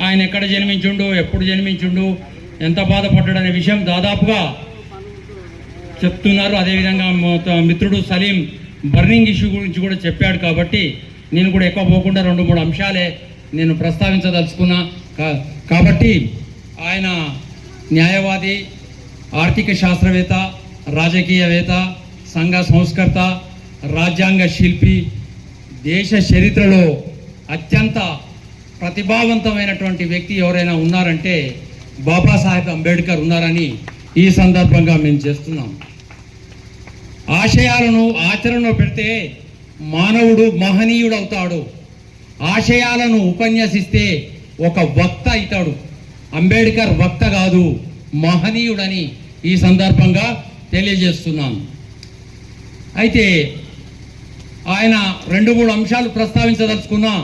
ఆయన ఎక్కడ జన్మించుండు, ఎప్పుడు జన్మించుండు, ఎంత బాధపడ్డాడు అనే విషయం దాదాపుగా చెప్తున్నారు. అదేవిధంగా మిత్రుడు సలీం బర్నింగ్ ఇష్యూ గురించి కూడా చెప్పాడు. కాబట్టి నేను కూడా ఎక్కువ పోకుండా 2-3 అంశాలే నేను ప్రస్తావించదలుచుకున్నా. కాబట్టి ఆయన న్యాయవాది, ఆర్థిక శాస్త్రవేత్త, రాజకీయవేత్త, సంఘ సంస్కర్త, రాజ్యాంగ శిల్పి, దేశ చరిత్రలో అత్యంత ప్రతిభావంతమైనటువంటి వ్యక్తి ఎవరైనా ఉన్నారంటే బాబాసాహెబ్ అంబేద్కర్ ఉన్నారని ఈ సందర్భంగా మేము చేస్తున్నాం. ఆశయాలను ఆచరణలో పెడితే మానవుడు మహనీయుడు అవుతాడు. ఆశయాలను ఉపన్యసిస్తే ఒక వక్త అవుతాడు. అంబేద్కర్ వక్త కాదు, మహనీయుడని ఈ సందర్భంగా తెలియజేస్తున్నాను. అయితే ఆయన 2-3 అంశాలు ప్రస్తావించదలుచుకున్నా.